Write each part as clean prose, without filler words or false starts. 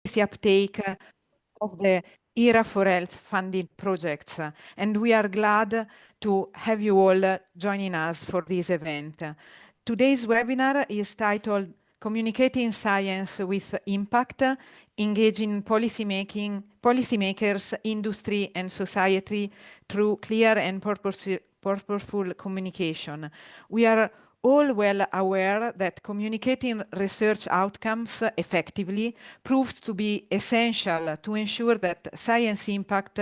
uptake of the ERA for Health funding projects. And we are glad to have you all joining us for this event. Today's webinar is titled Communicating Science with Impact, Engaging Policymakers, Industry and Society through Clear and Purposeful Communication. We are all well aware that communicating research outcomes effectively proves to be essential to ensure that science impact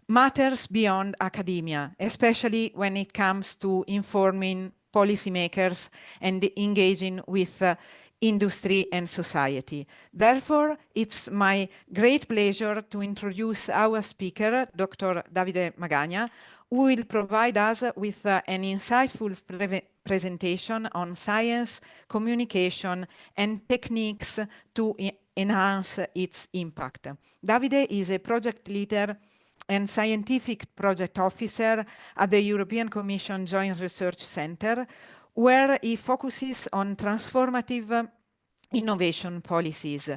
matters beyond academia, especially when it comes to informing policymakers and engaging with industry and society. Therefore, it's my great pleasure to introduce our speaker, Dr. Davide Magagna, who will provide us with an insightful presentation on science, communication, and techniques to enhance its impact. Davide is a project leader and scientific project officer at the European Commission Joint Research Centre, where he focuses on transformative innovation policies.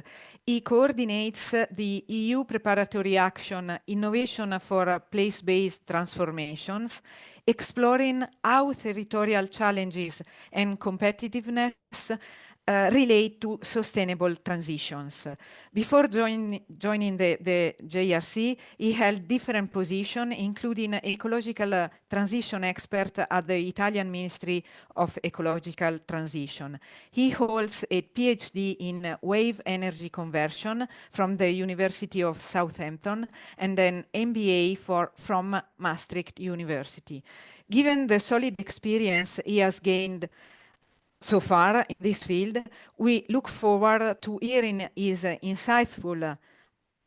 He coordinates the EU Preparatory Action Innovation for Place-Based Transformations, exploring how territorial challenges and competitiveness relate to sustainable transitions. Before joining the JRC, he held different positions, including ecological transition expert at the Italian Ministry of Ecological Transition. He holds a PhD in wave energy conversion from the University of Southampton and an MBA from Maastricht University. Given the solid experience he has gained so far in this field, we look forward to hearing his insightful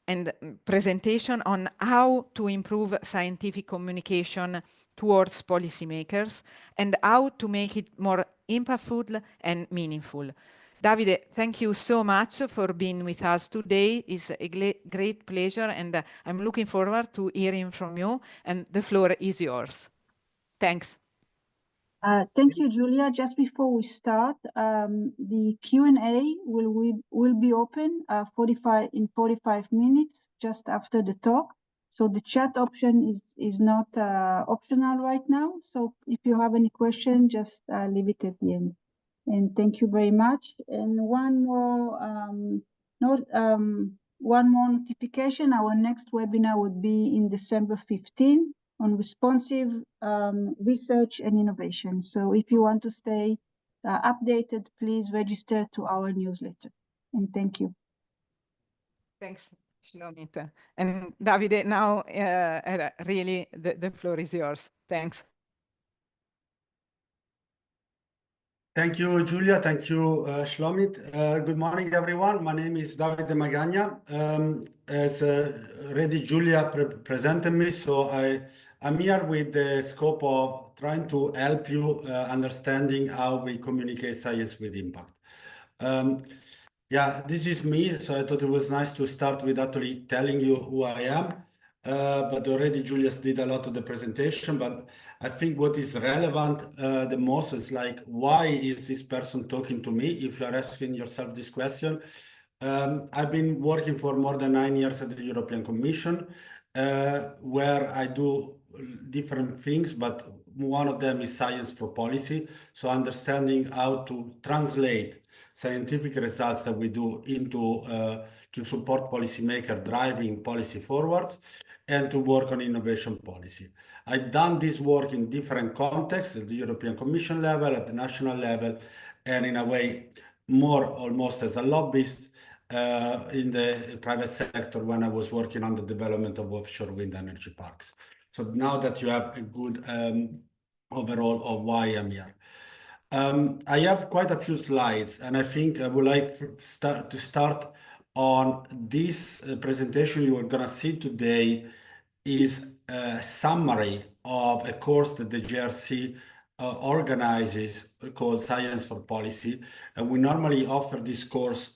and presentation on how to improve scientific communication towards policymakers and how to make it more impactful and meaningful. Davide, thank you so much for being with us today. It's a great pleasure, and I'm looking forward to hearing from you, and the floor is yours. Thanks. Thank you, Julia. Just before we start, the Q&A will be open in 45 minutes, just after the talk. So the chat option is not optional right now. So if you have any question, just leave it at the end. And thank you very much. And one more notification: our next webinar would be in December 15. On responsive research and innovation. So if you want to stay updated, please register to our newsletter. And thank you. Thanks, Shlomit. And Davide, now really the floor is yours. Thanks. Thank you, Julia. Thank you, Shlomit. Good morning, everyone. My name is Davide Magagna. As already Julia presented me, so I'm here with the scope of trying to help you understanding how we communicate science with impact. Yeah, this is me. So I thought it was nice to start with actually telling you who I am. But already Julius did a lot of the presentation, but I think what is relevant the most is like, why is this person talking to me? If you're asking yourself this question, I've been working for more than 9 years at the European Commission, where I do different things, but one of them is science for policy. So understanding how to translate scientific results that we do into to support policymakers driving policy forwards and to work on innovation policy. I've done this work in different contexts at the European Commission level, at the national level, and in a way more almost as a lobbyist in the private sector when I was working on the development of offshore wind energy parks. So now that you have a good overall of why I'm here. I have quite a few slides, and I think I would like to start on this presentation you are going to see today is a summary of a course that the JRC organizes called Science for Policy. And we normally offer this course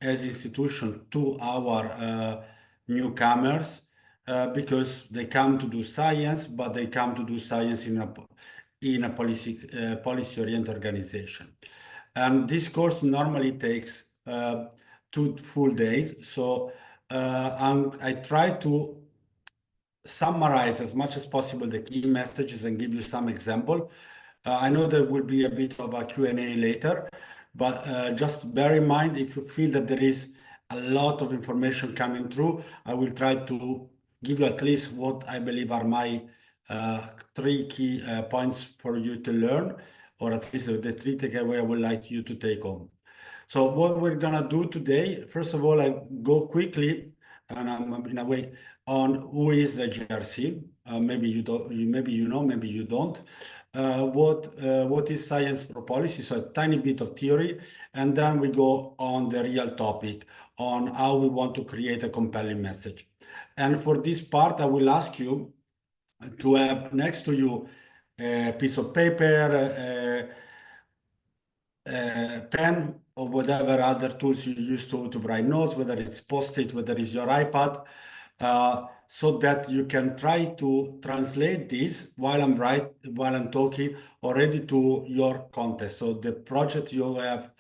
as institution to our newcomers because they come to do science, but they come to do science in a policy-oriented organization. And this course normally takes 2 full days. So I try to summarize as much as possible the key messages and give you some example. I know there will be a bit of a Q&A later, but just bear in mind, if you feel that there is a lot of information coming through, I will try to give you at least what I believe are my 3 key points for you to learn, or at least the 3 takeaways I would like you to take home. So what we're gonna do today, first of all, I go quickly, and I'm in a way, on who is the GRC. Maybe you don't, maybe you know, maybe you don't. What is science for policy? So a tiny bit of theory, and then we go on the real topic on how we want to create a compelling message. And for this part, I will ask you to have next to you a piece of paper, pen, or whatever other tools you use to write notes, whether it's Post-it, whether it's your iPad, so that you can try to translate this while I'm talking already to your context. So the project you have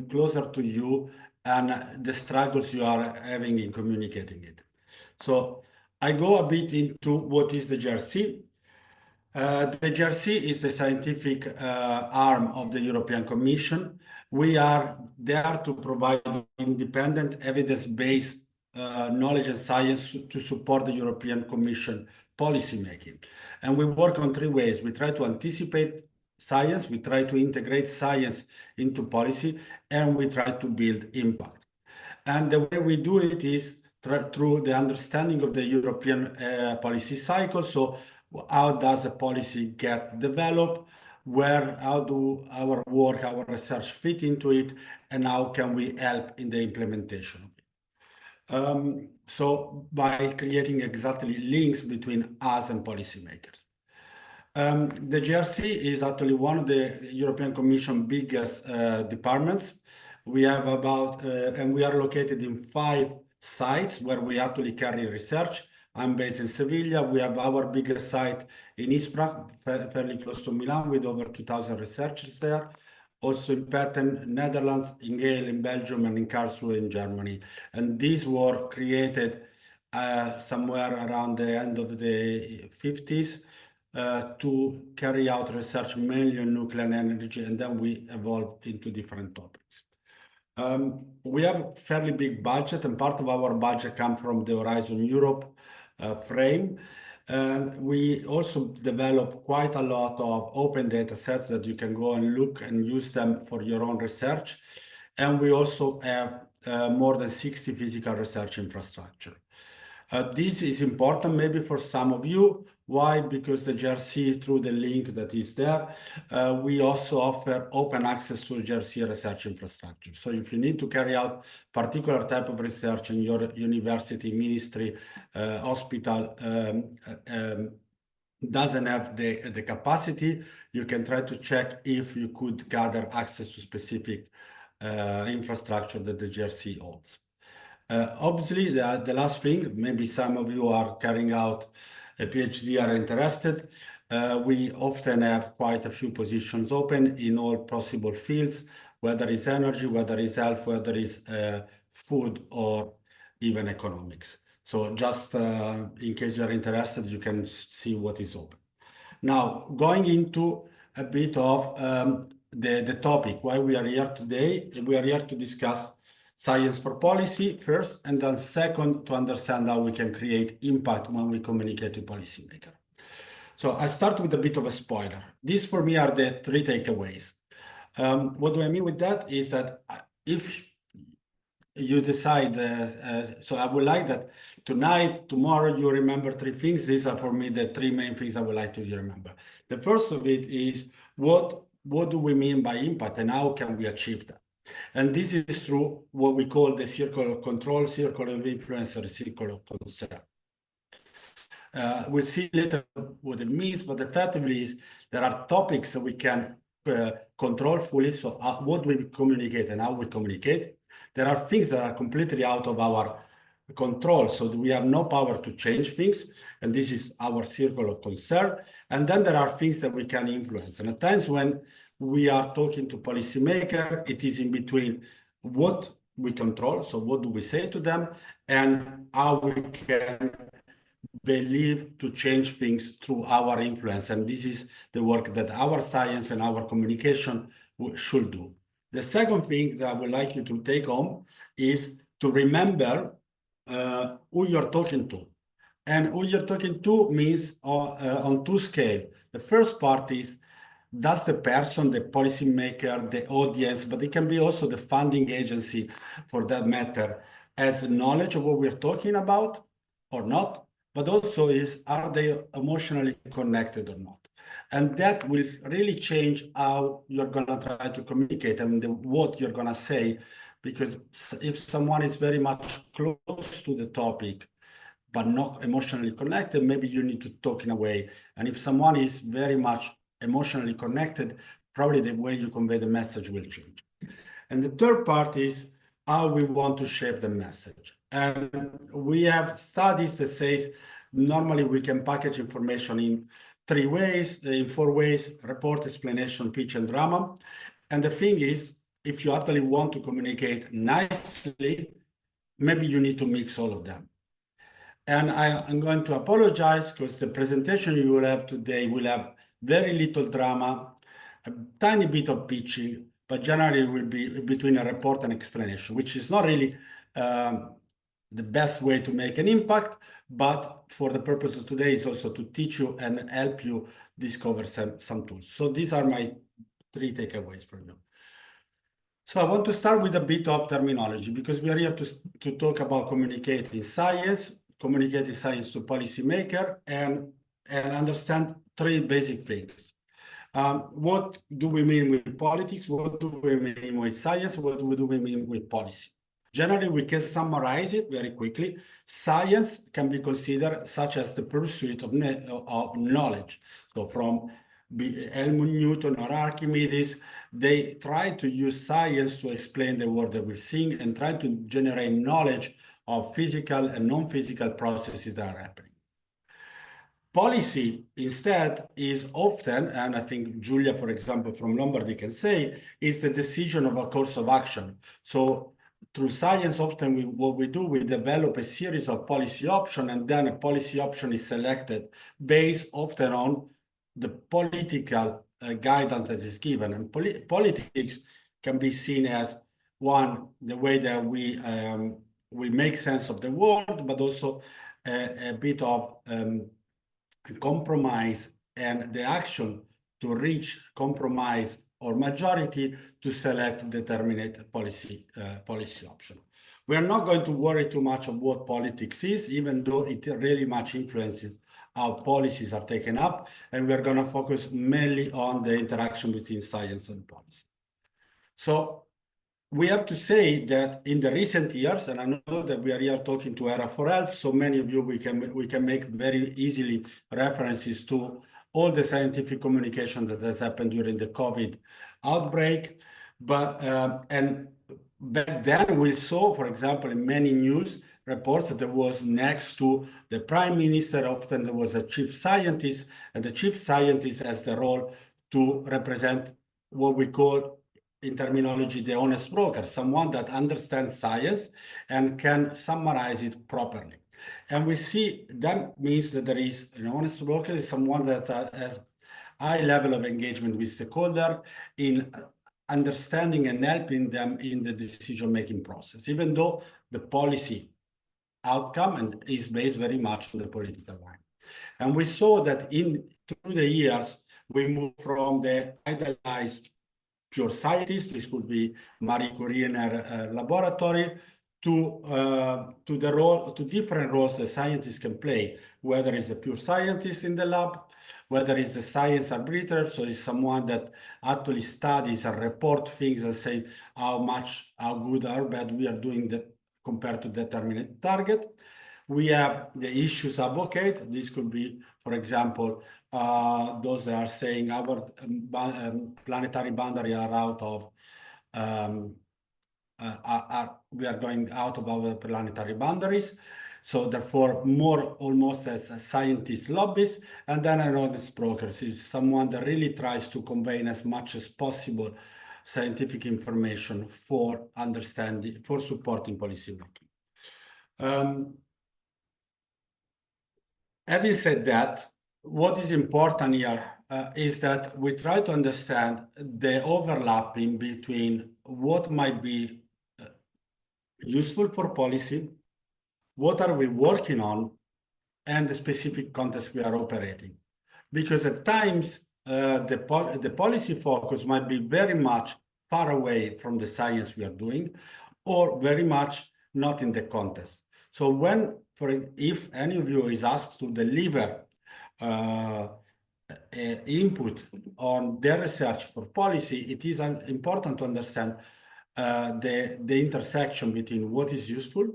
closer to you and the struggles you are having in communicating it. So I go a bit into what is the GRC. The GRC is the scientific arm of the European Commission. We are there to provide independent, evidence-based knowledge and science to support the European Commission policymaking. And we work on 3 ways. We try to anticipate science, we try to integrate science into policy, and we try to build impact. And the way we do it is through the understanding of the European policy cycle. So how does a policy get developed? How do our work, our research fit into it? And how can we help in the implementation of it? So by creating exactly links between us and policymakers. The GRC is actually one of the European Commission biggest departments. We have about, and we are located in 5 sites where we actually carry research. I'm based in Seville. We have our biggest site in Isprac, fairly close to Milan, with over 2,000 researchers there. Also in Petten, Netherlands, in Gale, in Belgium, and in Karlsruhe in Germany. And these were created somewhere around the end of the 50s to carry out research mainly on nuclear energy, and then we evolved into different topics. We have a fairly big budget, and part of our budget comes from the Horizon Europe frame. And we also develop quite a lot of open data sets that you can go and look and use them for your own research. And we also have more than 60 physical research infrastructure. This is important maybe for some of you. Why? Because the GRC, through the link that is there, we also offer open access to GRC research infrastructure. So if you need to carry out particular type of research in your university, ministry, hospital, doesn't have the capacity, you can try to check if you could gather access to specific infrastructure that the GRC owns. Obviously, the last thing, maybe some of you are carrying out a PhD are interested. We often have quite a few positions open in all possible fields, whether it's energy, whether it's health, whether it's food, or even economics. So just in case you're interested, you can see what is open. Now, going into a bit of the topic, why we are here today. We are here to discuss science for policy first, and then second, to understand how we can create impact when we communicate to policymakers. So I start with a bit of a spoiler. These for me are the 3 takeaways. What do I mean with that is that if you decide, so I would like that tonight, tomorrow, you remember 3 things. These are for me the 3 main things I would like to remember. The first of it is what do we mean by impact and how can we achieve that? And this is through what we call the circle of control, circle of influence, or circle of concern. We'll see later what it means, but effectively is there are topics that we can control fully. So what we communicate and how we communicate. There are things that are completely out of our control, so we have no power to change things, and this is our circle of concern. And then there are things that we can influence. And at times when we are talking to policymakers, it is in between what we control. So what do we say to them, and how we can believe to change things through our influence. And this is the work that our science and our communication should do. The second thing that I would like you to take home is to remember who you're talking to. And who you're talking to means on two scales. The first part is, does the person, the policymaker, the audience, but it can be also the funding agency for that matter, has knowledge of what we're talking about or not? But also is, are they emotionally connected or not? And that will really change how you're going to try to communicate and what you're going to say. Because if someone is very much close to the topic, but not emotionally connected, maybe you need to talk in a way. And if someone is very much emotionally connected, probably the way you convey the message will change. And the third part is how we want to shape the message. And we have studies that says normally we can package information in 3 ways, in 4 ways: report, explanation, pitch, and drama. And the thing is, if you actually want to communicate nicely, maybe you need to mix all of them. And I'm going to apologize because the presentation you will have today will have very little drama, a tiny bit of pitching, but generally will be between a report and explanation, which is not really the best way to make an impact, but for the purpose of today is also to teach you and help you discover some tools. So these are my 3 takeaways for you. So I want to start with a bit of terminology, because we are here to talk about communicating science to policymaker, and understand 3 basic things. What do we mean with politics? What do we mean with science? What do we mean with policy? Generally, we can summarize it very quickly. Science can be considered such as the pursuit of knowledge. So from Helmut Newton or Archimedes, they try to use science to explain the world that we're seeing and try to generate knowledge of physical and non-physical processes that are happening. Policy, instead, is often, and I think Giulia, for example, from Lombardy can say, is the decision of a course of action. So through science, often what we do, we develop a series of policy options, and then a policy option is selected based often on the political guidance that is given. And politics can be seen as the way that we make sense of the world, but also a bit of compromise and the action to reach compromise or majority to select determinate policy option. We are not going to worry too much on what politics is, even though it really much influences how policies are taken up, and we are going to focus mainly on the interaction between science and policy. So we have to say that in the recent years, and I know that we are here talking to Era for Health, so many of you, we can make very easily references to all the scientific communication that has happened during the COVID outbreak. But and back then we saw, for example, in many news reports that there was next to the prime minister, often there was a chief scientist, and the chief scientist has the role to represent what we call in terminology the honest broker, someone that understands science and can summarize it properly. And we see that means that there is an honest broker is someone that has high level of engagement with stakeholder in understanding and helping them in the decision-making process, even though the policy outcome is based very much on the political line. And we saw that through the years, we moved from the idealized pure scientist, this could be Marie Curie in her laboratory, to different roles that scientists can play, whether it's a pure scientist in the lab, whether it's a science arbitrator, so it's someone that actually studies and report things and say how good or bad we are doing compared to determinate target. We have the issues advocate. This could be, for example, those that are saying our planetary boundary are out of, we are going out of our planetary boundaries. So therefore, more almost as a scientist lobbyist, and then an honest broker is someone that really tries to convey as much as possible scientific information for understanding, for supporting policymaking. Having said that, what is important here is that we try to understand the overlapping between what might be useful for policy, what are we working on, and the specific context we are operating. Because at times, the policy focus might be very much far away from the science we are doing, or very much not in the context. So if any of you is asked to deliver input on their research for policy, it is important to understand the intersection between what is useful,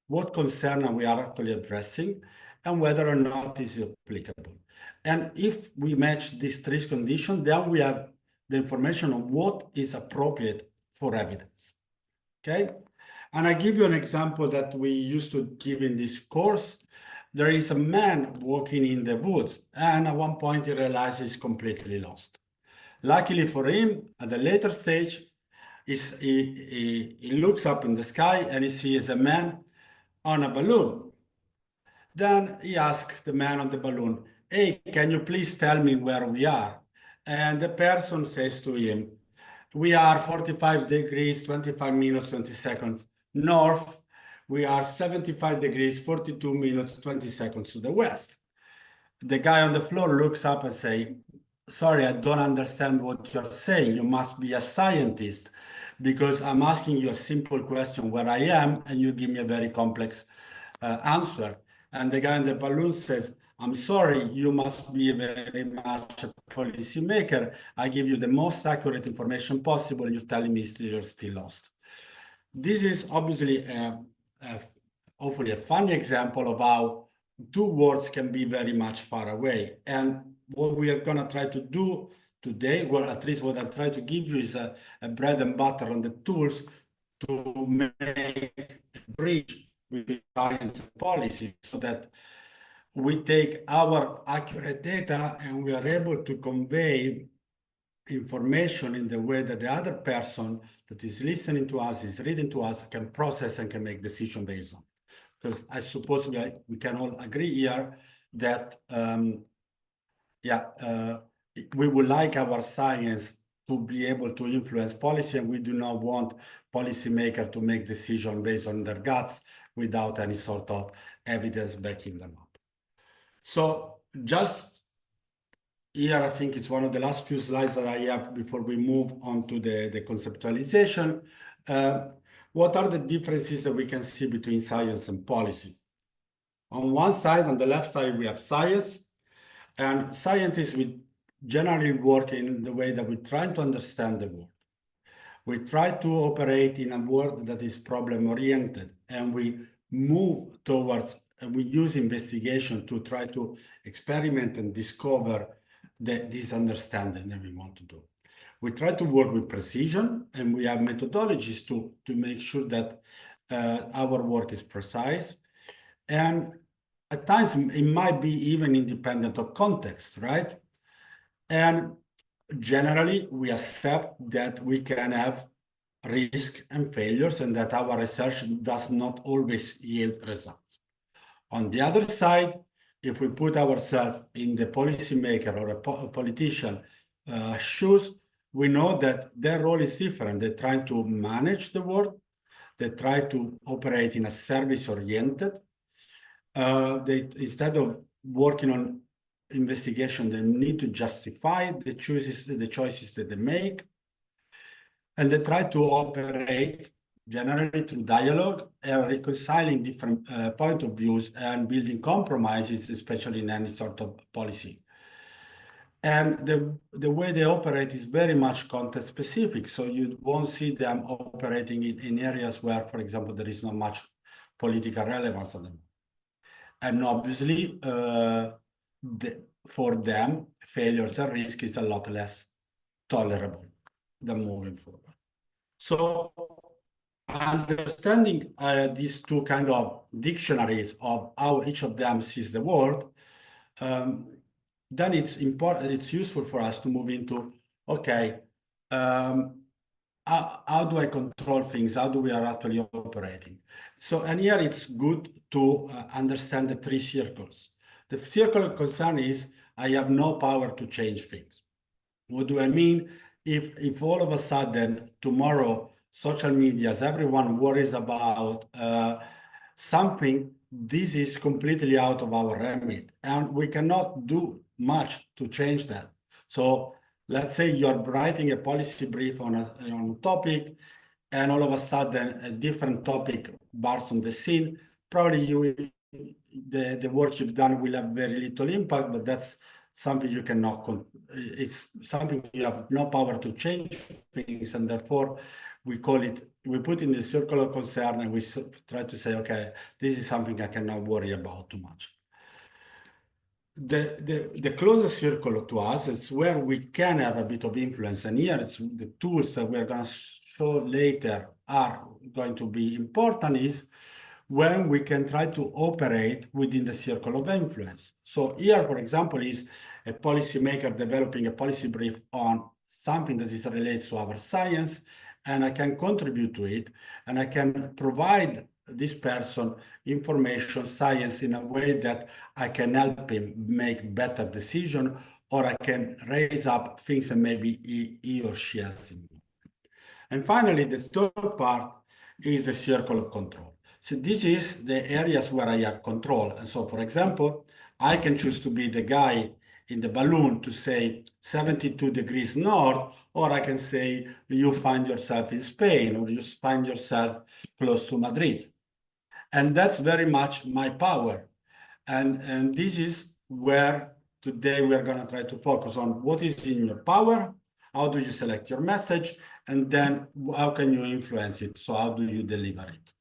what concern we are actually addressing, and whether or not is applicable. And if we match these three conditions, then we have the information on what is appropriate for evidence. Okay? And I give you an example that we used to give in this course. There is a man walking in the woods, and at one point he realizes he's completely lost. Luckily for him, at a later stage, he looks up in the sky and he sees a man on a balloon. Then he asks the man on the balloon, "Hey, can you please tell me where we are?" And the person says to him, "We are 45 degrees, 25 minutes, 20 seconds north. We are 75 degrees, 42 minutes, 20 seconds to the west." The guy on the floor looks up and says, "Sorry, I don't understand what you're saying. You must be a scientist, because I'm asking you a simple question where I am, and you give me a very complex answer." And the guy in the balloon says, "I'm sorry, you must be very much a policymaker. I give you the most accurate information possible, and you're telling me you're still lost." This is obviously hopefully a funny example of how two words can be very much far away. And what we are going to try to do today, well, at least what I try to give you is a bread and butter on the tools to make a bridge between science and policy, so that we take our accurate data and we are able to convey information in the way that the other person that is listening to us, is reading to us, can process and can make decision based on. Because I suppose we can all agree here that we would like our science to be able to influence policy, and we do not want policymakers to make decisions based on their guts without any sort of evidence backing them up. So just here, I think it's one of the last few slides that I have before we move on to the conceptualization. What are the differences that we can see between science and policy? On one side, on the left side, we have science. And scientists, we generally work in the way that we try to understand the world. We try to operate in a world that is problem-oriented, and we move towards, and we use investigation to try to experiment and discover this understanding that we want to do. We try to work with precision, and we have methodologies to make sure that our work is precise. And at times, it might be even independent of context, right? And generally, we accept that we can have risk and failures, and that our research does not always yield results. On the other side, if we put ourselves in the policymaker or a politician shoes, we know that their role is different. They're trying to manage the world. They try to operate in a service-oriented. Instead of working on investigation, they need to justify the choices that they make. And they try to operate generally through dialogue and reconciling different point of views and building compromises, especially in any sort of policy. And the way they operate is very much context specific. So you won't see them operating in areas where, for example, there is not much political relevance on them. And obviously, for them, failures and risk is a lot less tolerable than moving forward. So understanding these two kind of dictionaries of how each of them sees the world, then it's important, it's useful for us to move into, okay, how do I control things? How do we are actually operating? So, and here it's good to understand the three circles. The circle of concern is I have no power to change things. What do I mean? If all of a sudden tomorrow social medias, everyone worries about something, this is completely out of our remit, and we cannot do much to change that. So let's say you're writing a policy brief on a topic, and all of a sudden a different topic bursts on the scene. Probably the work you've done will have very little impact, but that's something you cannot, it's something you have no power to change things, and therefore we put in the circle of concern, and we try to say, okay, this is something I cannot worry about too much. The closest circle to us is where we can have a bit of influence, and here it's the tools that we're going to show later are going to be important, is when we can try to operate within the circle of influence. So here, for example, is a policymaker developing a policy brief on something that is related to our science, and I can contribute to it, and I can provide this person information, science, in a way that I can help him make better decision, or I can raise up things that maybe he or she has in mind. And finally, the third part is the circle of control. So this is the areas where I have control. And so, for example, I can choose to be the guy in the balloon to say 72 degrees north, or I can say you find yourself in Spain, or you find yourself close to Madrid. And that's very much my power. And this is where today we are going to try to focus on what is in your power, how do you select your message, and then how can you influence it? So how do you deliver it?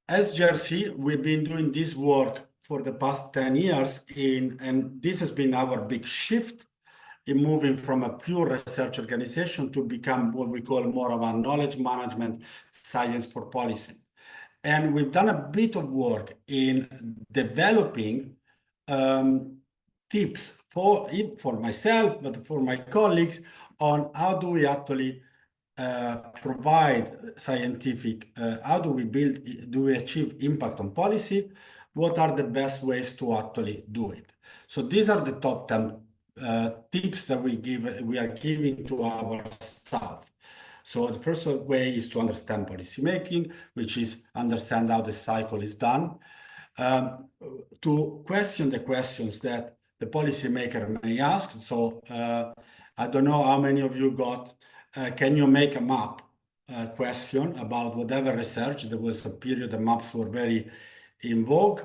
As Jersey, we've been doing this work for the past 10 years, and this has been our big shift in moving from a pure research organization to become what we call more of a knowledge management science for policy. And we've done a bit of work in developing tips for myself, but for my colleagues, on how do we actually provide scientific, how do we achieve impact on policy? What are the best ways to actually do it? So these are the top 10 tips that we are giving to our staff. So the first way is to understand policymaking, which is understand how the cycle is done, to question the questions that the policymaker may ask. So I don't know how many of you got, can you make a map question about whatever research. There was a period the maps were very in vogue.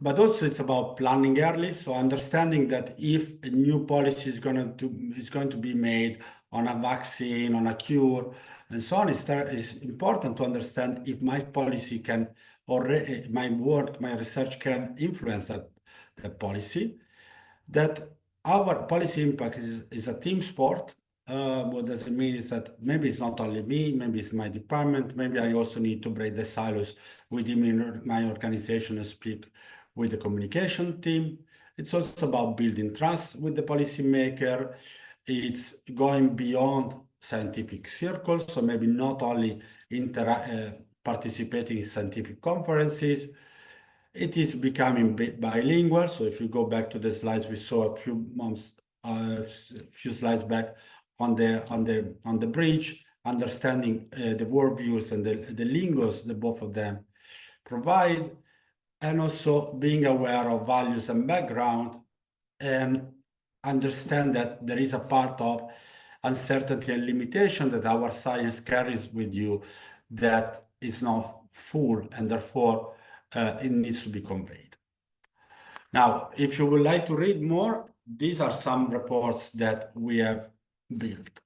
But also it's about planning early. So understanding that if a new policy is going to be made on a vaccine, on a cure, and so on, it's important to understand if my policy can, or my work, my research can influence that policy. That our policy impact is a team sport. What does it mean is that maybe it's not only me, maybe it's my department, maybe I also need to break the silos within my organization and speak with the communication team. It's also about building trust with the policymaker. It's going beyond scientific circles, so maybe not only participating in scientific conferences. It is becoming bilingual. So if you go back to the slides we saw a few slides back on the bridge, understanding the worldviews and the lingos that both of them provide, and also being aware of values and background, and understand that there is a part of uncertainty and limitation that our science carries with you that is not full, and therefore it needs to be conveyed. Now, if you would like to read more, these are some reports that we have built.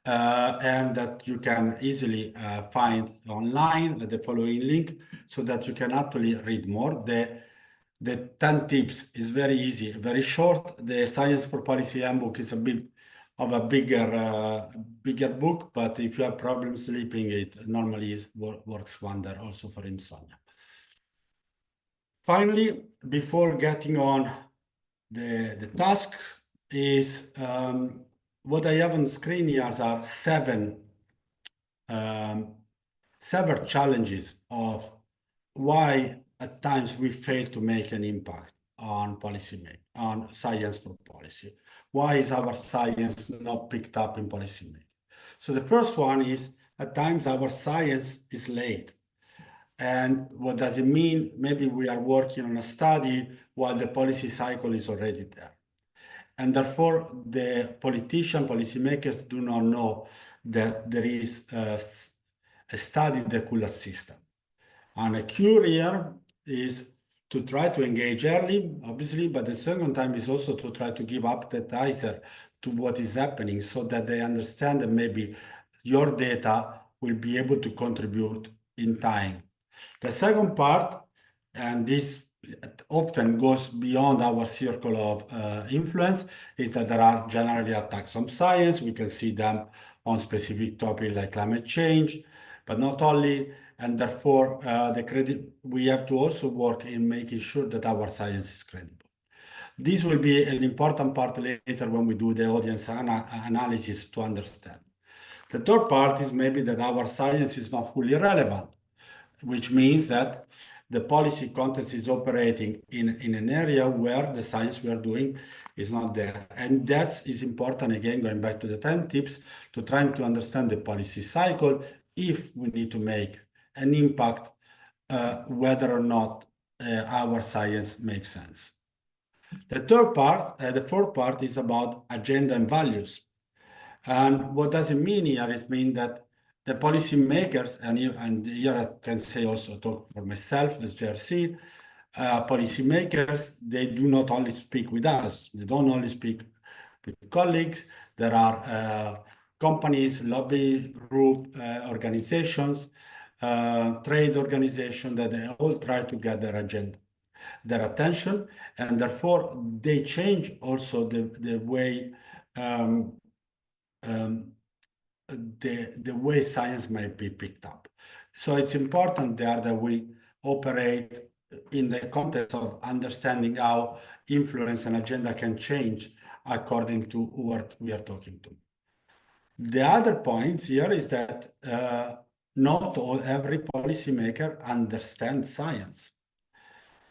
And that you can easily find online at the following link, so that you can actually read more. The 10 tips is very easy, very short. The Science for Policy handbook is a bit of a bigger book, but if you have problems sleeping, it normally works wonder also for insomnia. Finally, before getting on the tasks, is what I have on screen here are several challenges of why at times we fail to make an impact on on science for policy. Why is our science not picked up in policymaking? So the first one is at times our science is late. And what does it mean? Maybe we are working on a study while the policy cycle is already there. And therefore, the policymakers do not know that there is a study that could assist them. And a cure here is to try to engage early, obviously, but the second time is also to try to give appetizer to what is happening so that they understand that maybe your data will be able to contribute in time. The second part, and this often goes beyond our circle of influence, is that there are generally attacks on science. We can see them on specific topics like climate change, but not only. And therefore, we have to also work in making sure that our science is credible. This will be an important part later when we do the audience analysis to understand. The third part is maybe that our science is not fully relevant, which means that the policy context is operating in an area where the science we are doing is not there. And that is important, again, going back to the 10 tips, to trying to understand the policy cycle if we need to make an impact, whether or not our science makes sense. The fourth part is about agenda and values. And what does it mean here? It means that the policymakers, and here I can say also talk for myself as JRC, policymakers, they do not only speak with us, they don't only speak with colleagues. There are companies, lobby group, organizations, trade organizations that they all try to get their agenda, their attention, and therefore they change also the way the way science might be picked up. So it's important there that we operate in the context of understanding how influence and agenda can change according to what we are talking to. The other point here is that not every policymaker understands science.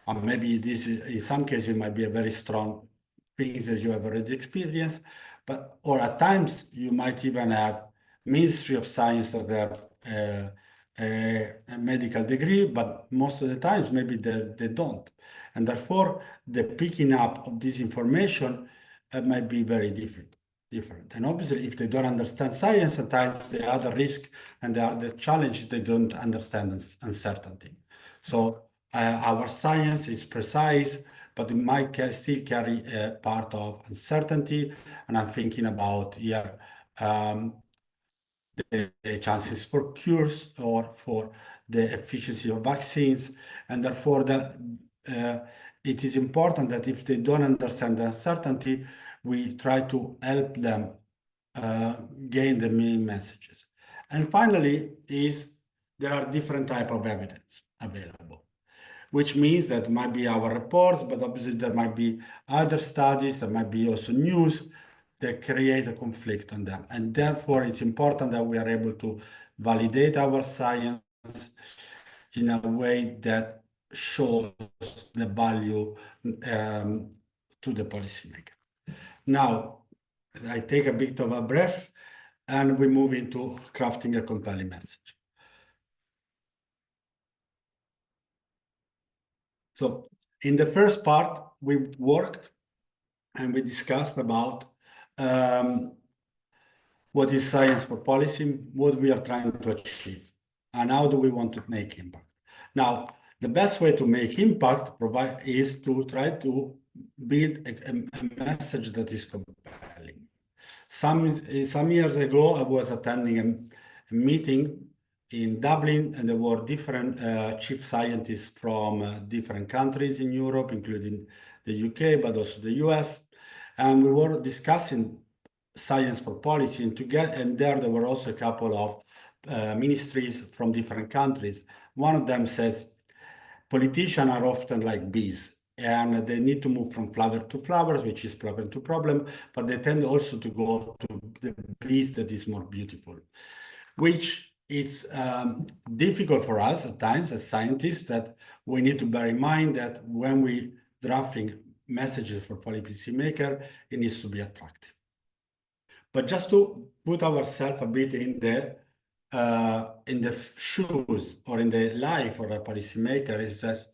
And maybe this is, in some cases, it might be a very strong things that you have already experienced, or at times you might even have Ministry of Science that have a medical degree, but most of the times maybe they don't. And therefore, the picking up of this information might be very different. And obviously, if they don't understand science, at times the other risk and the other challenge, they don't understand uncertainty. So our science is precise, but it might still carry a part of uncertainty. And I'm thinking about here the chances for cures or for the efficiency of vaccines. And therefore, it is important that if they don't understand the uncertainty, we try to help them gain the main messages. And finally, there are different types of evidence available, which means that might be our reports, but obviously there might be other studies, there might be also news that create a conflict on them. And therefore, it's important that we are able to validate our science in a way that shows the value to the policymaker. Now, I take a bit of a breath and we move into crafting a compelling message. So in the first part, we worked and we discussed about what is science for policy, what we are trying to achieve, and how do we want to make impact. Now, the best way to make impact is to try to build a message that is compelling. Some years ago, I was attending a meeting in Dublin, and there were different chief scientists from different countries in Europe, including the UK, but also the US. And we were discussing science for policy, and there were also a couple of ministries from different countries. One of them says, politicians are often like bees. and they need to move from flower to flowers, which is problem to problem, but they tend also to go to the beast that is more beautiful, which is difficult for us at times as scientists, that we need to bear in mind that when we drafting messages for policymaker, it needs to be attractive. But just to put ourselves a bit in the shoes or in the life of a policymaker, is that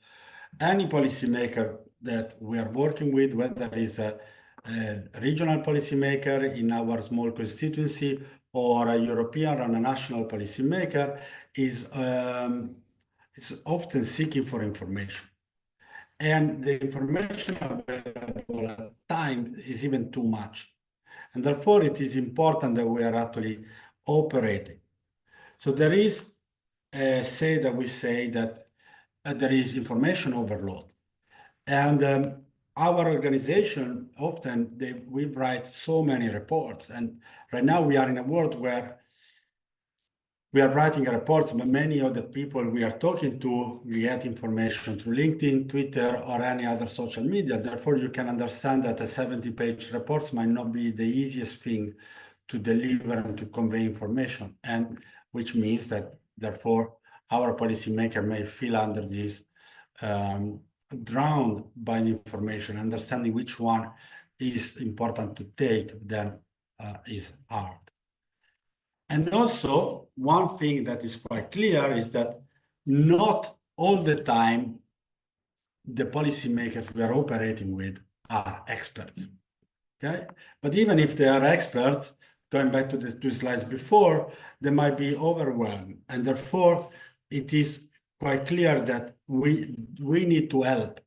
any policymaker that we are working with, whether it's a regional policymaker in our small constituency or a European or a national policymaker, is often seeking for information. And the information available at time is even too much. And therefore, it is important that we are actually operating. So there is a say that we say that there is information overload. And our organization, often we write so many reports. And right now we are in a world where we are writing reports, but many of the people we are talking to get information through LinkedIn, Twitter, or any other social media. Therefore, you can understand that a 70-page report might not be the easiest thing to deliver and to convey information, and which means that, therefore, our policymaker may feel under this drowned by the information. Understanding which one is important to take then is hard. And also, one thing that is quite clear is that not all the time the policymakers we are operating with are experts, okay? But even if they are experts, going back to the 2 slides before, they might be overwhelmed. And therefore, it is quite clear that we need to help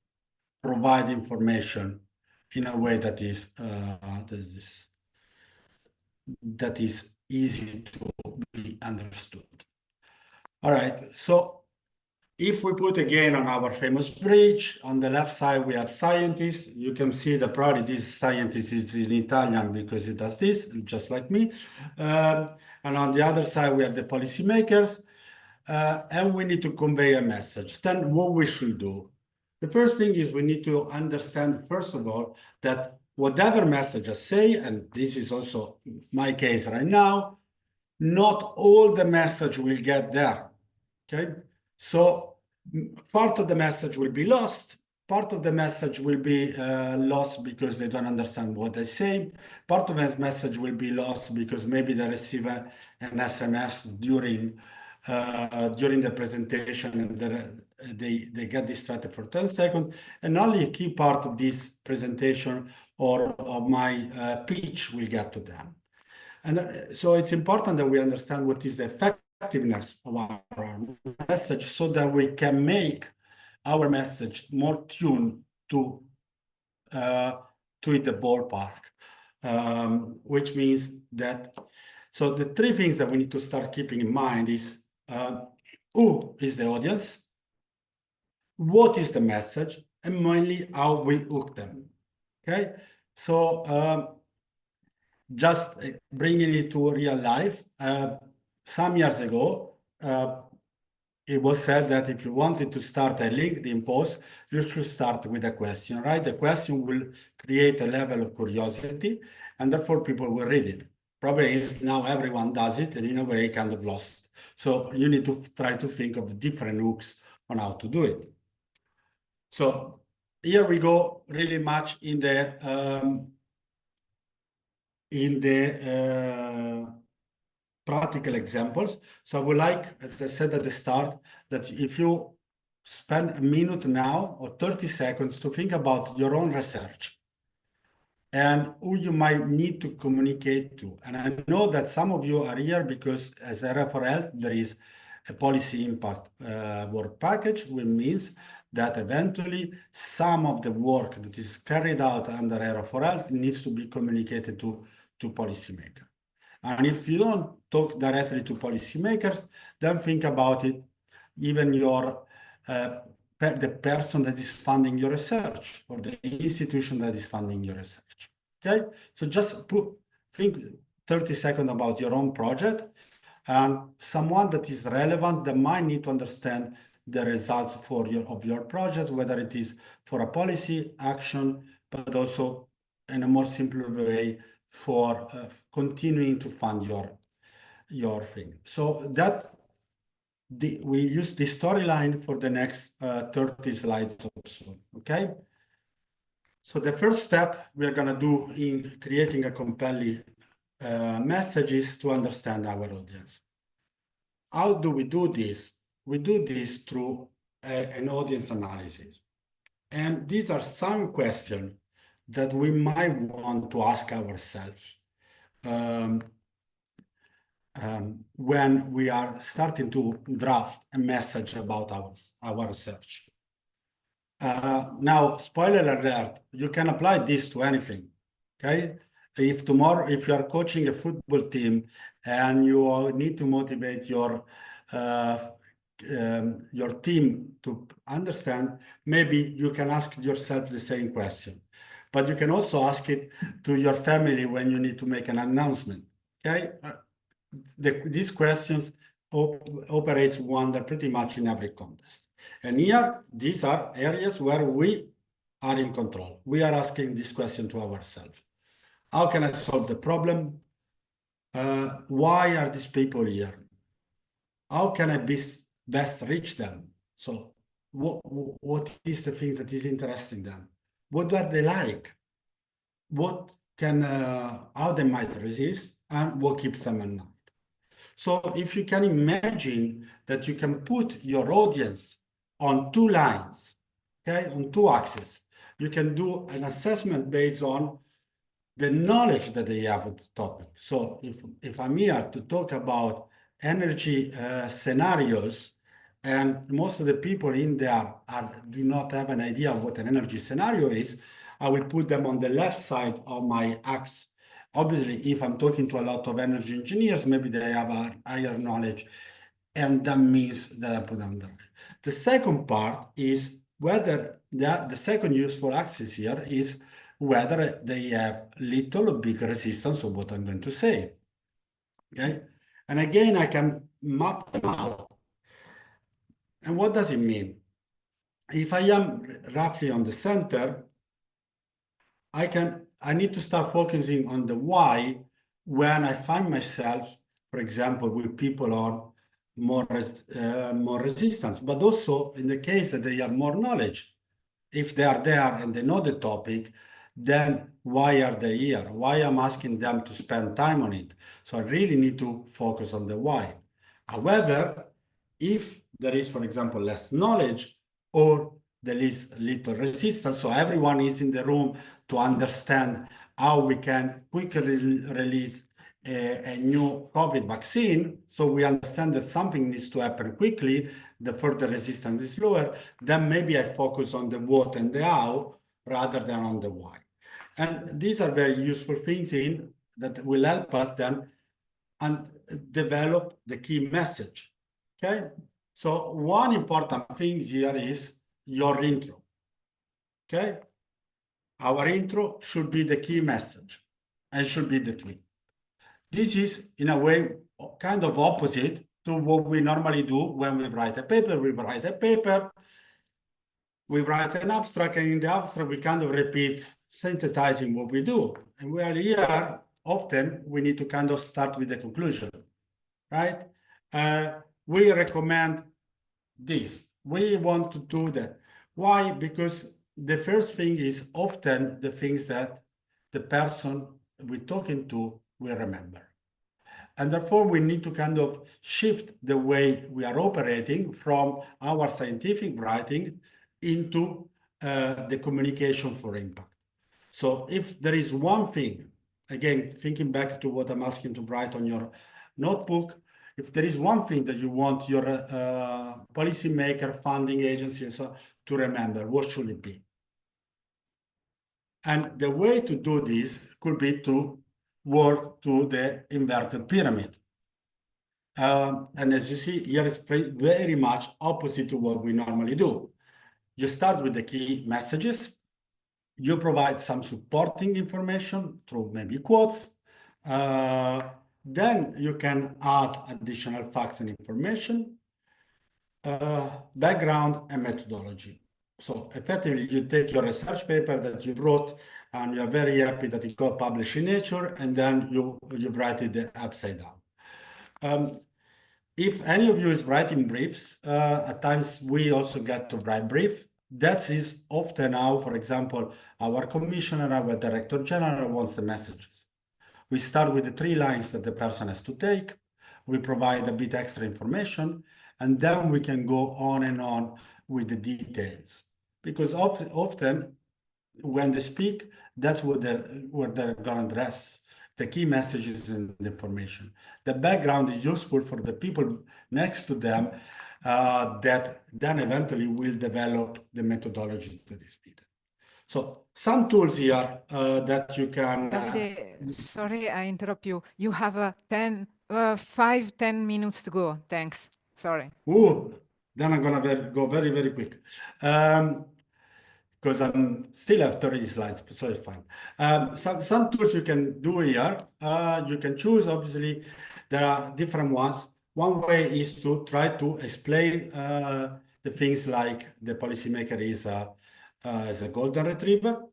provide information in a way that is easy to be understood. All right, so if we put again on our famous bridge, on the left side we have scientists. You can see that probably this scientist is in Italian because he does this, just like me. And on the other side we have the policymakers, and we need to convey a message. Then what we should do? The first thing is we need to understand, first of all, that whatever message I say, and this is also my case right now, not all the message will get there, okay? So part of the message will be lost. Part of the message will be lost because they don't understand what they say. Part of the message will be lost because maybe they receive an SMS during the presentation and they get distracted for 10 seconds. And only a key part of this presentation or of my pitch will get to them. And so it's important that we understand what is the effectiveness of our message so that we can make our message more tuned to hit the ballpark, which means that, so the 3 things that we need to start keeping in mind is who is the audience, what is the message, and mainly how we hook them, okay? So just bringing it to real life, some years ago, it was said that if you wanted to start a LinkedIn post, you should start with a question, right? The question will create a level of curiosity, and therefore people will read it. Problem is now everyone does it, and in a way kind of lost. So you need to try to think of different hooks on how to do it. So here we go really much in the practical examples. So I would like, as I said at the start, that if you spend a minute now or 30 seconds to think about your own research and who you might need to communicate to. And I know that some of you are here because as Area for Health, there is a policy impact work package, which means that eventually some of the work that is carried out under Area for Health needs to be communicated to policymakers. And if you don't talk directly to policymakers, then think about it, even your the person that is funding your research or the institution that is funding your research, okay? So just think 30 seconds about your own project and someone that is relevant that might need to understand the results of your project, whether it is for a policy action, but also in a more simple way for continuing to fund your thing. So that we use the storyline for the next 30 slides or so, okay? So the first step we are gonna do in creating a compelling message is to understand our audience. How do we do this? We do this through an audience analysis. And these are some questions that we might want to ask ourselves when we are starting to draft a message about our research. Now, spoiler alert, you can apply this to anything, okay? If tomorrow, if you are coaching a football team and you need to motivate your team to understand, maybe you can ask yourself the same question. But you can also ask it to your family when you need to make an announcement, okay? These questions operates wonder pretty much in every context. And here, these are areas where we are in control. We are asking this question to ourselves. How can I solve the problem? Why are these people here? How can I best reach them? So what is the thing that is interesting them? What are they like? What can, how they might resist, and what keeps them at night? So if you can imagine that you can put your audience on two lines, okay, on two axes, you can do an assessment based on the knowledge that they have of the topic. So if I'm here to talk about energy scenarios, and most of the people in there do not have an idea of what an energy scenario is, I will put them on the left side of my axe. Obviously, if I'm talking to a lot of energy engineers, maybe they have a higher knowledge, and that means that I put them there. The second part is whether the second useful axis here is whether they have little or big resistance of what I'm going to say. Okay, and again, I can map them out. And what does it mean? If I am roughly on the center, I need to start focusing on the why when I find myself, for example, with people on more resistance, but also in the case that they have more knowledge. If they are there and they know the topic, then why are they here? Why I'm asking them to spend time on it? So I really need to focus on the why. However, if there is, for example, less knowledge or there is little resistance, so everyone is in the room to understand how we can quickly release a new COVID vaccine, so we understand that something needs to happen quickly, the further resistance is lower, then maybe I focus on the what and the how rather than on the why. And these are very useful things that will help us then and develop the key message, okay? So one important thing here is your intro, okay? Our intro should be the key message and should be the key. This is, in a way, kind of opposite to what we normally do when we write a paper. We write a paper, we write an abstract, and in the abstract, we kind of repeat, synthesizing what we do. And we are here, often, we need to kind of start with the conclusion, right? We recommend this. We want to do that. Why? Because the first thing is often the things that the person we're talking to will remember. And therefore, we need to kind of shift the way we are operating from our scientific writing into the communication for impact. So if there is one thing, again, thinking back to what I'm asking to write on your notebook, if there is one thing that you want your policymaker, funding agencies to remember, what should it be? And the way to do this could be to work to the inverted pyramid. And as you see, here is very much opposite to what we normally do. You start with the key messages. You provide some supporting information through maybe quotes. Then you can add additional facts and information. background and methodology. So effectively, you take your research paper that you wrote, and you're very happy that it got published in Nature, and then you write it upside down. If any of you is writing briefs, at times we also get to write brief. That is often how, for example, our commissioner, our director general wants the messages. We start with the 3 lines that the person has to take. We provide a bit extra information, and then we can go on and on with the details. Because often when they speak, that's what they're gonna address. The key messages and the information. The background is useful for the people next to them that then eventually will develop the methodology that is needed. So some tools here that you can... Davide, sorry, I interrupt you. You have 5-10 minutes to go. Thanks. Sorry. Ooh, then I'm gonna go very, very quick. Because I'm still have 30 slides, so it's fine. Some tools you can do here. You can choose, obviously, there are different ones. One way is to try to explain the things like the policymaker is a golden retriever.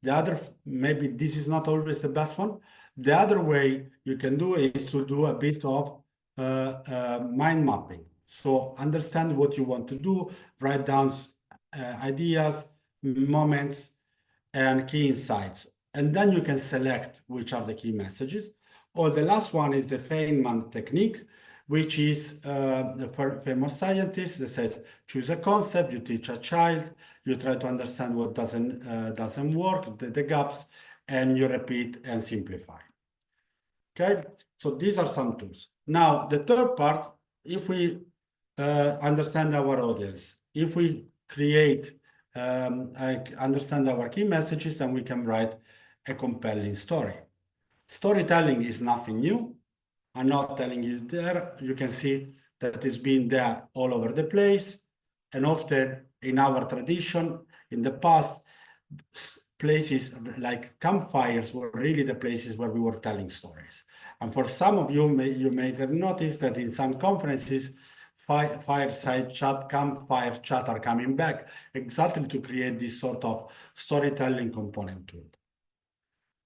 The other, maybe this is not always the best one. The other way you can do is to do a bit of mind mapping. So understand what you want to do, write down ideas, moments, and key insights. And then you can select which are the key messages. Or the last one is the Feynman technique, which is the famous scientist that says, choose a concept, you teach a child, you try to understand what doesn't work, the gaps, and you repeat and simplify. Okay, so these are some tools. Now, the third part, if we understand our audience, if we create, understand our key messages, then we can write a compelling story. Storytelling is nothing new. I'm not telling you there. You can see that it's been there all over the place. And often in our tradition, in the past, places like campfires were really the places where we were telling stories. And for some of you, you may have noticed that in some conferences, fireside chat, campfire chat are coming back exactly to create this sort of storytelling component to it.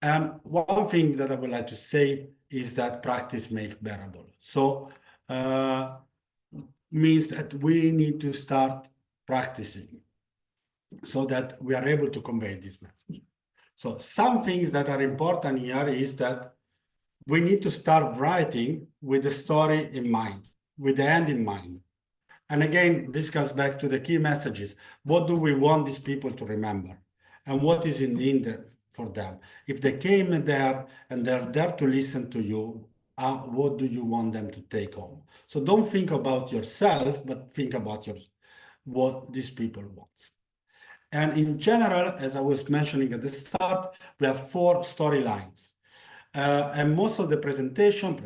And one thing that I would like to say is that practice makes bearable. So means that we need to start practicing so that we are able to convey this message. So some things that are important here is that we need to start writing with the story in mind, with the end in mind. And again, this comes back to the key messages. What do we want these people to remember? And what is in the end for them? If they came there and they're there to listen to you, what do you want them to take home? So don't think about yourself, but think about what these people want. And in general, as I was mentioning at the start, we have 4 storylines. And most of the presentation,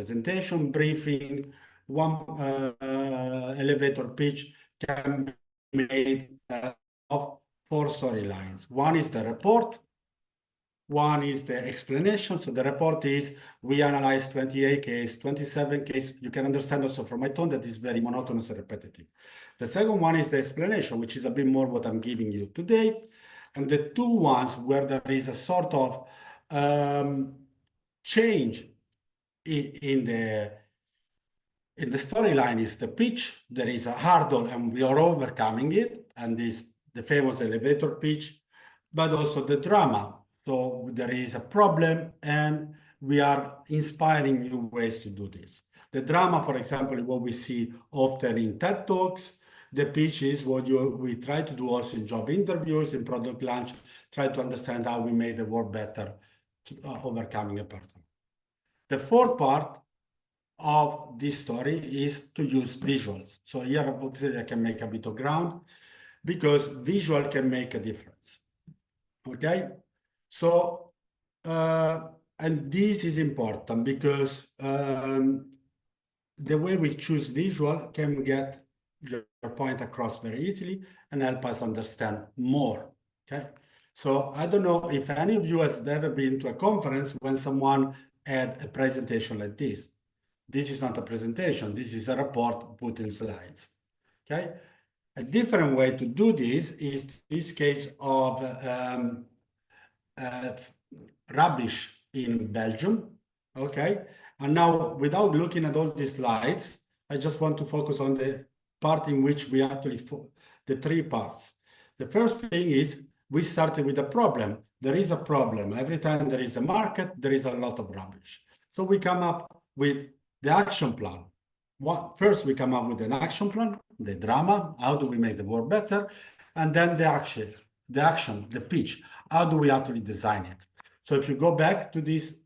briefing, one elevator pitch can be made of 4 storylines. One is the report. One is the explanation. So the report is, we analyze 28 cases, 27 cases. You can understand also from my tone that is very monotonous and repetitive. The second one is the explanation, which is a bit more what I'm giving you today. And the 2 ones where there is a sort of change in the storyline is the pitch. There is a hurdle and we are overcoming it. And this the famous elevator pitch, but also the drama. So there is a problem and we are inspiring new ways to do this. The drama, for example, is what we see often in TED Talks. The pitch is what we try to do also in job interviews, in product launch, try to understand how we made the world better, overcoming a pattern. The fourth part of this story is to use visuals. So here, obviously, I can make a bit of ground because visual can make a difference. Okay? So, and this is important because the way we choose visual can get your point across very easily and help us understand more. Okay? So I don't know if any of you has ever been to a conference when someone had a presentation like this. This is not a presentation. This is a report put in slides. Okay, a different way to do this is this case of rubbish in Belgium. Okay, and now without looking at all these slides, I just want to focus on the part in which we actually the three parts. The first thing is we started with a problem. There is a problem. Every time there is a market, there is a lot of rubbish. So we come up with the action plan. First, we come up with an action plan, the drama, how do we make the world better? And then the action, the pitch, how do we actually design it? So if you go back to these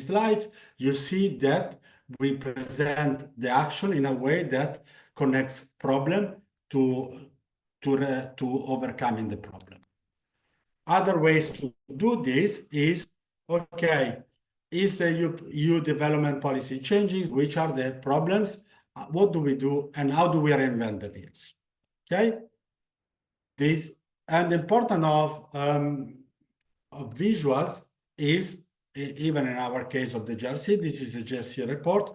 slides, you see that we present the action in a way that connects problem to overcoming the problem. Other ways to do this is, okay, is the EU development policy changing? Which are the problems? What do we do? And how do we reinvent the wheels? Okay? This, and the importance of visuals is, even in our case of the GRC, this is a GRC report.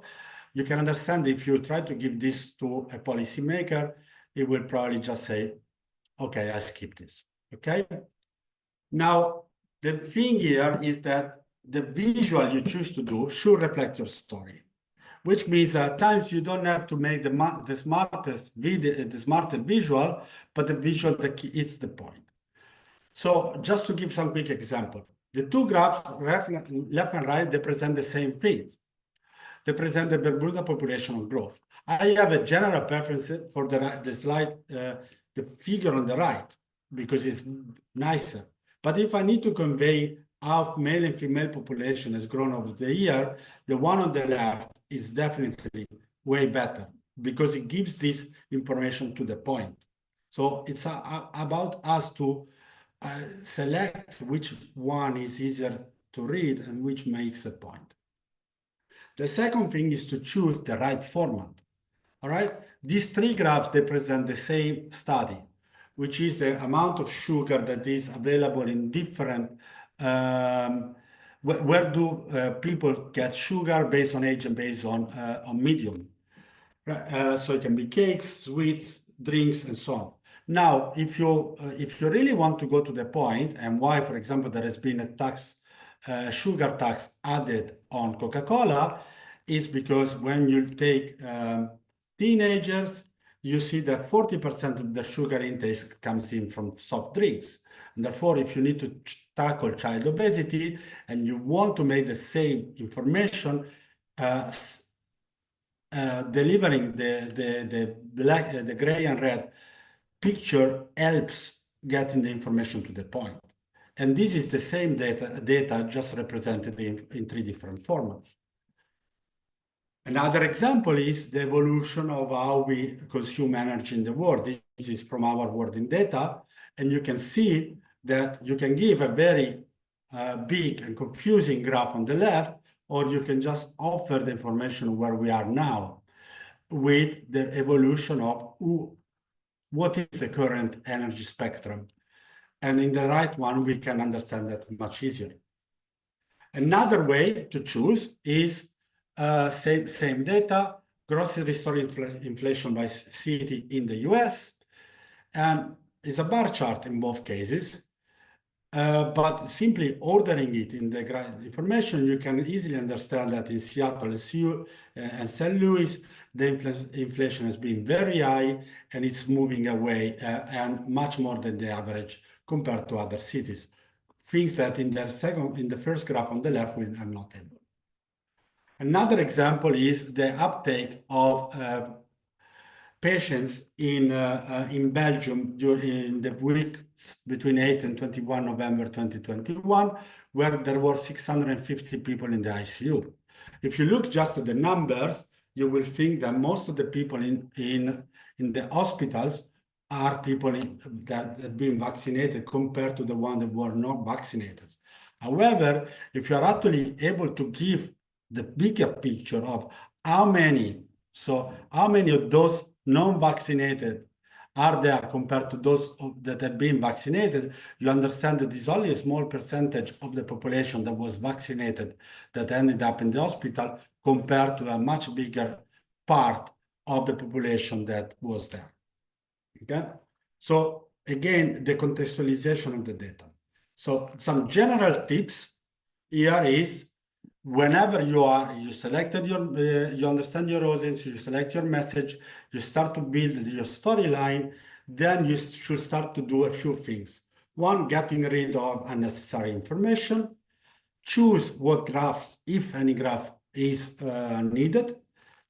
You can understand if you try to give this to a policymaker, it will probably just say, okay, I skip this, okay? Now, the thing here is that the visual you choose to do should reflect your story, which means at times you don't have to make the smartest video, the smartest visual, but the visual that hits the point. So just to give some quick example, the two graphs, left and right, they present the same things. They present the Bermuda population growth. I have a general preference for the slide, the figure on the right, because it's nicer. But if I need to convey how male and female population has grown over the year, the one on the left is definitely way better because it gives this information to the point. So it's about us to select which one is easier to read and which makes a point. The second thing is to choose the right format. All right, these three graphs, they present the same study, which is the amount of sugar that is available in different, where do people get sugar based on age and based on medium. So it can be cakes, sweets, drinks, and so on. Now, if you really want to go to the point, and why, for example, there has been a tax, sugar tax added on Coca-Cola, is because when you take teenagers, you see that 40% of the sugar intake comes in from soft drinks. And therefore, if you need to tackle child obesity and you want to make the same information, delivering the gray and red picture helps getting the information to the point. And this is the same data just represented in three different formats. Another example is the evolution of how we consume energy in the world. This is from our world in data. And you can see that you can give a very big and confusing graph on the left, or you can just offer the information where we are now with the evolution of what is the current energy spectrum. And in the right one, we can understand that much easier. Another way to choose is same data, grocery store inflation by city in the US, and it's a bar chart in both cases. But simply ordering it in the information, you can easily understand that in Seattle and St. Louis, the inflation has been very high and it's moving away and much more than the average compared to other cities. Things that in the first graph on the left, we are not able. Another example is the uptake of patients in Belgium during the weeks between 8 and 21 November 2021, where there were 650 people in the ICU. If you look just at the numbers, you will think that most of the people in the hospitals are people that have been vaccinated compared to the ones that were not vaccinated. However, if you are actually able to give the bigger picture of how many of those non-vaccinated are there compared to those that have been vaccinated, you understand that it's only a small percentage of the population that was vaccinated that ended up in the hospital compared to a much bigger part of the population that was there. Okay, so again, the contextualization of the data. So some general tips here is whenever you selected your, you understand your audience, you select your message, you start to build your storyline, then you should start to do a few things. One, getting rid of unnecessary information. Choose what graphs, if any graph, is needed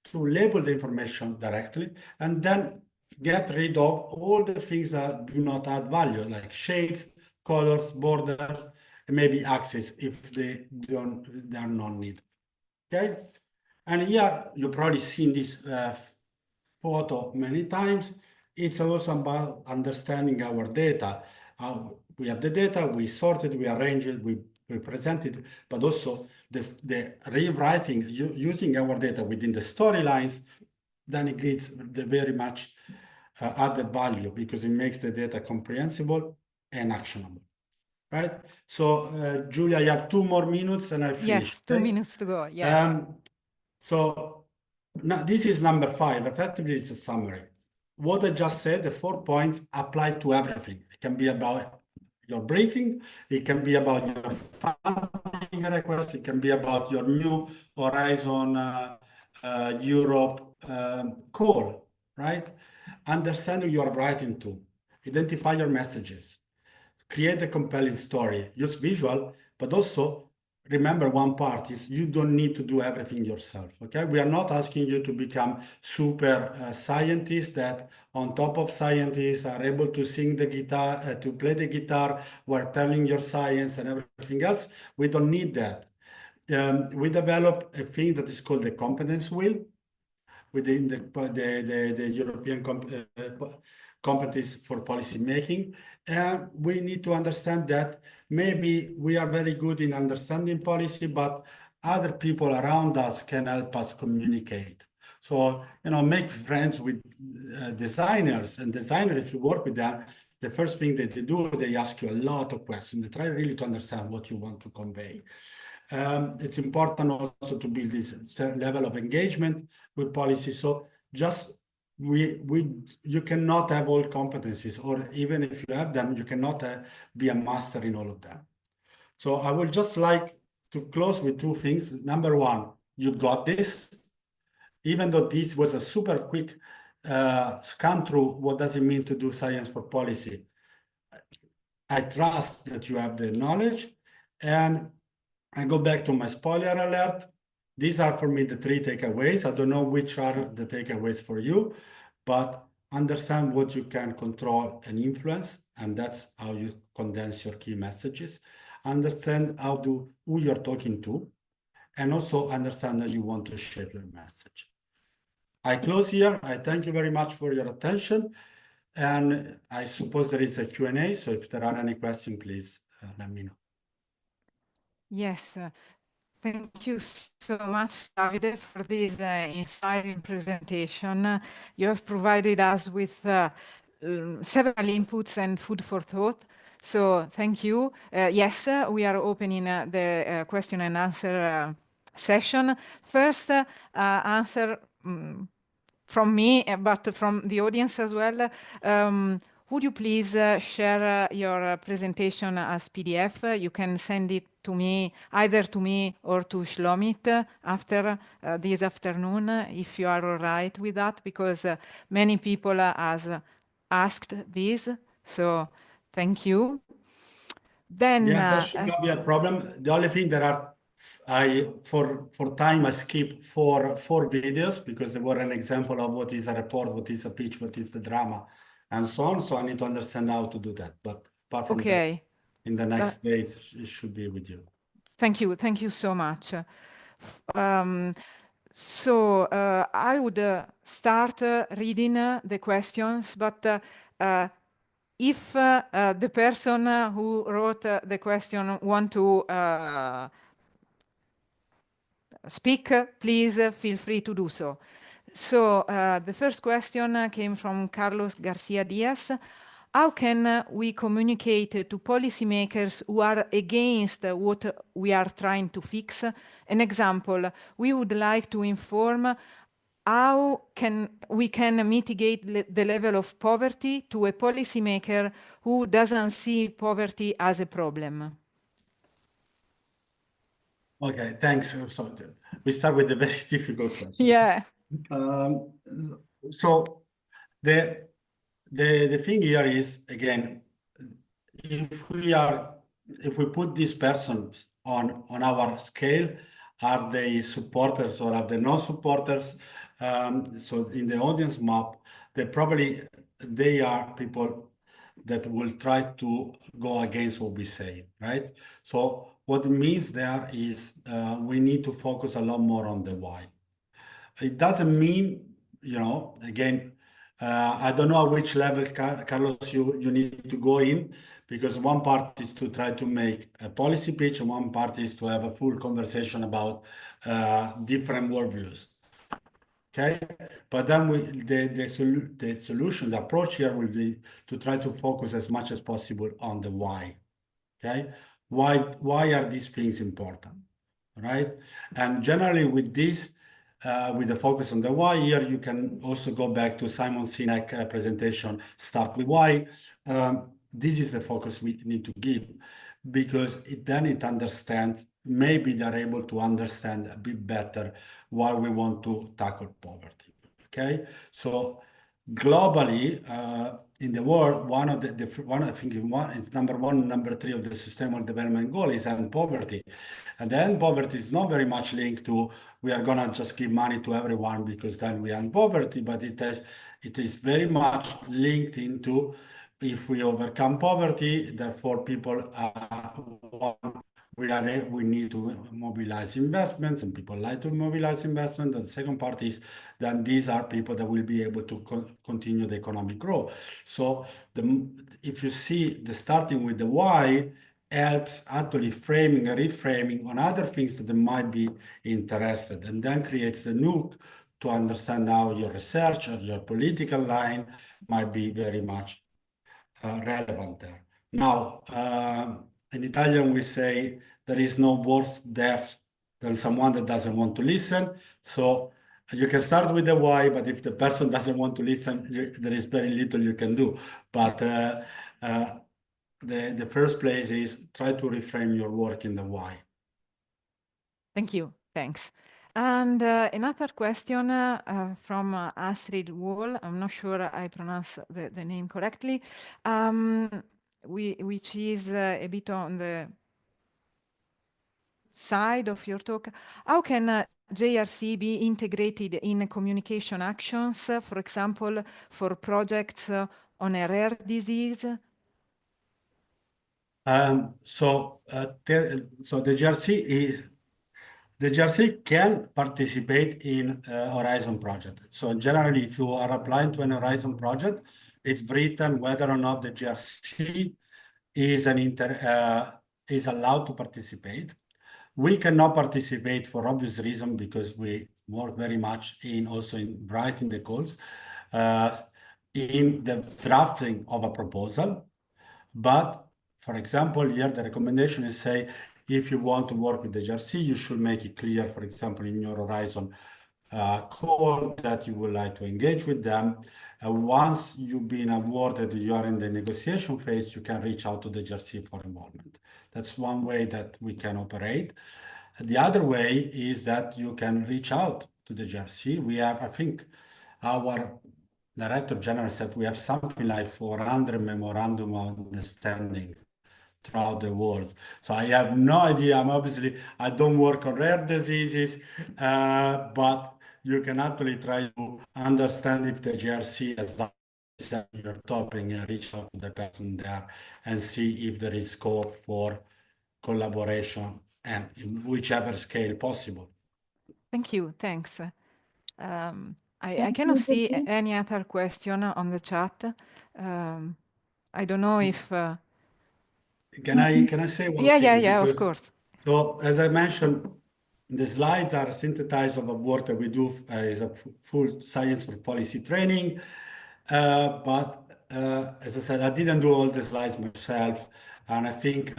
to label the information directly, and then get rid of all the things that do not add value, like shades, colors, borders, and maybe axes if they are not needed. Okay, and here you probably seen this photo many times. It's also about understanding our data. We have the data, we sort it, we arrange it, we present it, but also the rewriting using our data within the storylines, then it gives the very much added value because it makes the data comprehensible and actionable. Right? So, Julia, you have 2 more minutes and I finish. Yes, 2 minutes to go. Yes. So now this is number 5. Effectively, it's a summary. What I just said, the 4 points apply to everything. It can be about your briefing. It can be about your funding request. It can be about your new Horizon Europe call, right? Understand who you are writing to. Identify your messages. Create a compelling story. Use visual, but also remember one part is you don't need to do everything yourself, okay? We are not asking you to become super scientists that on top of scientists are able to sing the guitar, to play the guitar while telling your science and everything else. We don't need that. We develop a thing that is called the competence wheel within the European competence for policy making. And we need to understand that maybe we are very good in understanding policy, but other people around us can help us communicate. So, make friends with designers, and designers, if you work with them, the first thing that they do, they ask you a lot of questions. They try really to understand what you want to convey. It's important also to build this level of engagement with policy. So just you cannot have all competencies, or even if you have them, you cannot be a master in all of them. So I would just like to close with 2 things. Number 1, you got this. Even though this was a super quick scan through what does it mean to do science for policy, I trust that you have the knowledge. And I go back to my spoiler alert. These are for me the 3 takeaways. I don't know which are the takeaways for you, but understand what you can control and influence, and that's how you condense your key messages. Understand who you're talking to, and also understand that you want to shape your message. I close here. I thank you very much for your attention, and I suppose there is a Q&A, so if there are any questions, please let me know. Yes. Thank you so much, Davide, for this inspiring presentation. You have provided us with several inputs and food for thought. So thank you. Yes, we are opening the question and answer session. First, answer from me, but from the audience as well. Would you please share your presentation as PDF? You can send it to me, either to me or to Shlomit after this afternoon, if you are all right with that, because many people has asked this. So thank you. Then that should not be a problem. The only thing for time I skip 4 videos because they were an example of what is a report, what is a pitch, what is the drama, and so on. So I need to understand how to do that. But apart from that, in the next days, it should be with you. Thank you so much. So I would start reading the questions, but if the person who wrote the question want to speak, please feel free to do so. So the first question came from Carlos Garcia Diaz. How can we communicate to policymakers who are against what we are trying to fix? An example, we would like to inform how can we mitigate the level of poverty to a policymaker who doesn't see poverty as a problem? Okay, thanks. So we start with the very difficult question. Yeah. So the thing here is, again, if we put these persons on our scale, are they supporters or are they not supporters? So in the audience map, they are people that will try to go against what we say, right? So what it means there is we need to focus a lot more on the why. It doesn't mean, again, I don't know at which level, Carlos, you need to go in, because one part is to try to make a policy pitch, and one part is to have a full conversation about different worldviews. Okay, but then the solution, the approach here will be to try to focus as much as possible on the why. Okay, why are these things important, right? And generally with this, with the focus on the why, here you can also go back to Simon Sinek presentation, start with why. This is the focus we need to give, because it understands, maybe they're able to understand a bit better why we want to tackle poverty. Okay, so globally, in the world, it's number one, number three of the Sustainable Development Goal is end poverty. And then poverty is not very much linked to we are gonna just give money to everyone because then we end poverty, but it is very much linked into, if we overcome poverty, therefore people we need to mobilize investments, and people like to mobilize investment. And the second part is then these are people that will be able to continue the economic growth. So if you see the starting with the why helps actually framing and reframing on other things that they might be interested, and then creates the nuke to understand how your research or your political line might be very much relevant there. Now, in Italian, we say there is no worse death than someone that doesn't want to listen. So you can start with the why, but if the person doesn't want to listen, there is very little you can do. But the first place is try to reframe your work in the why. Thank you. Thanks. And another question from Astrid Wall. I'm not sure I pronounce the name correctly, which is a bit on the side of your talk. How can JRC be integrated in communication actions, for example, for projects on a rare disease? So the GRC can participate in a Horizon project. So generally, if you are applying to an Horizon project, it's written whether or not the GRC is allowed to participate. We cannot participate for obvious reason, because we work very much in writing the calls, in the drafting of a proposal. But for example, here the recommendation is say, if you want to work with the GRC, you should make it clear, for example, in your Horizon call that you would like to engage with them. Once you've been awarded, you are in the negotiation phase, you can reach out to the GRC for involvement. That's one way that we can operate. The other way is that you can reach out to the GRC. We have, I think, our Director General said we have something like 400 memorandum of understanding throughout the world. So I have no idea. I don't work on rare diseases, but you can actually try to understand if the GRC has done your topic and reach out to the person there and see if there is scope for collaboration and in whichever scale possible. Thank you. Thanks. I cannot see any other question on the chat. I don't know if... Can I say one thing? Yeah, of course. So as I mentioned, the slides are synthesized of a work that we do is a full science for policy training. But as I said, I didn't do all the slides myself. And I think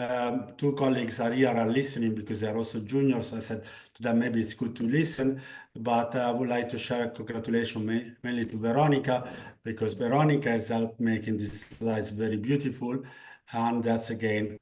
two colleagues are here are listening because they are also juniors. I said to them, maybe it's good to listen, but I would like to share congratulations mainly to Veronica, because Veronica has helped making these slides very beautiful. And that's again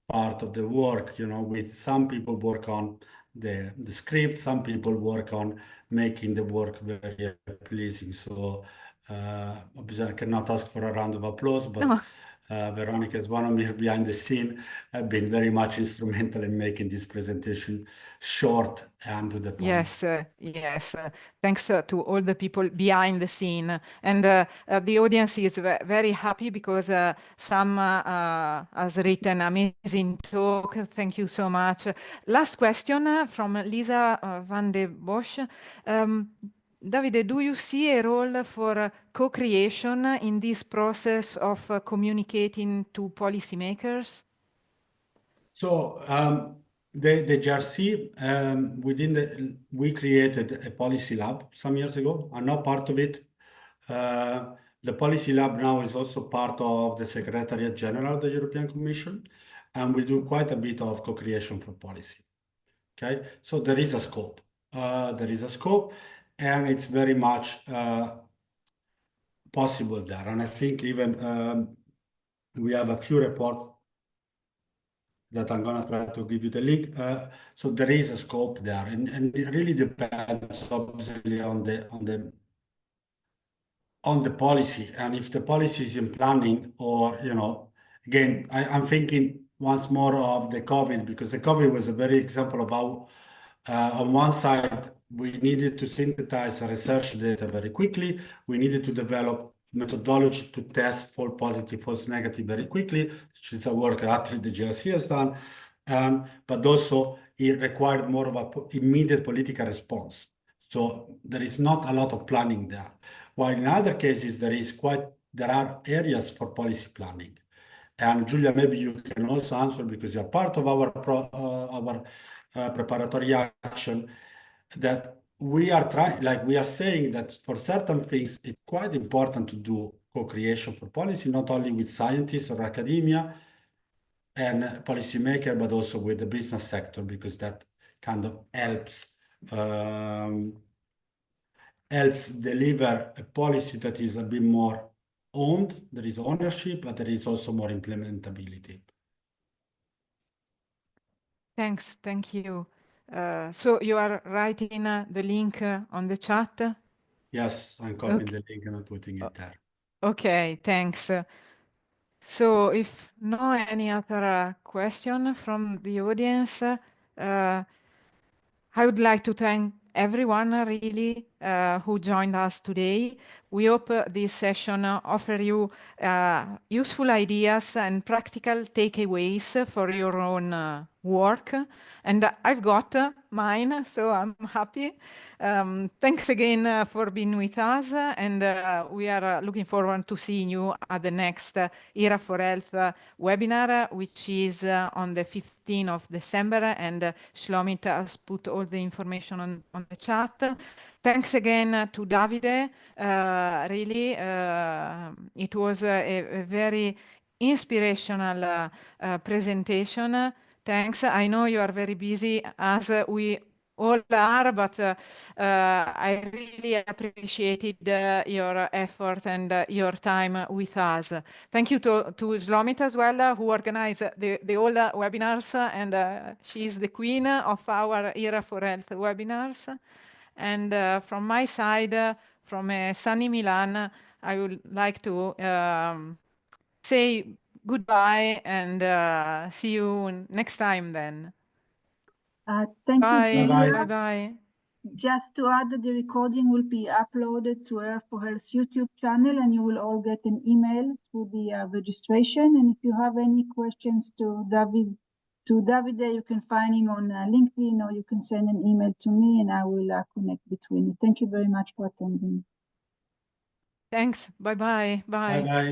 part of the work, with some people work on the script, some people work on making the work very pleasing. So obviously I cannot ask for a round of applause, but Veronica is one of me behind the scene, have been very much instrumental in making this presentation short and to the point. Yes, yes. Thanks to all the people behind the scene. And the audience is very happy because Sam has written amazing talk. Thank you so much. Last question from Lisa van de Bosch. Davide, do you see a role for co-creation in this process of communicating to policymakers? So the JRC, we created a policy lab some years ago. I'm not part of it. The policy lab now is also part of the Secretariat General of the European Commission, and we do quite a bit of co-creation for policy. Okay, so there is a scope. And it's very much possible there. And I think even we have a few reports that I'm gonna try to give you the link. So there is a scope there, and it really depends obviously on the policy, and if the policy is in planning, or again, I'm thinking once more of the COVID, because the COVID was a very example of how on one side we needed to synthesize research data very quickly. We needed to develop methodology to test false positive, false negative very quickly, which is a work actually the GRC has done. But also it required more of an immediate political response. So there is not a lot of planning there. While in other cases, there are areas for policy planning. And Julia, maybe you can also answer, because you're part of our preparatory action, that we are trying, like we are saying that for certain things, it's quite important to do co-creation for policy, not only with scientists or academia and policymaker, but also with the business sector, because that kind of helps deliver a policy that is a bit more owned. There is ownership, but there is also more implementability. Thanks, thank you. So you are writing the link on the chat? Yes, I'm copying the link and I'm putting it there. Okay, thanks. So if no any other question from the audience, I would like to thank everyone really who joined us today. We hope this session offer you useful ideas and practical takeaways for your own work. And I've got mine, so I'm happy. Thanks again for being with us, and we are looking forward to seeing you at the next ERA for Health webinar, which is on the 15th of December, and Shlomit has put all the information on the chat. Thanks again to Davide. Really, it was a very inspirational presentation. Thanks. I know you are very busy, as we all are, but I really appreciated your effort and your time with us. Thank you to Shlomit as well, who organized the all webinars, and she's the queen of our ERA for Health webinars. And from my side, from sunny Milan, I would like to say goodbye and see you next time then. Thank Bye. you, Julia. Bye. Just to add that the recording will be uploaded to ERA for Health YouTube channel, and you will all get an email through the registration. And if you have any questions to Davide, you can find him on LinkedIn, or you can send an email to me, and I will connect between you. Thank you very much for attending. Thanks. Bye-bye. Bye. Bye-bye.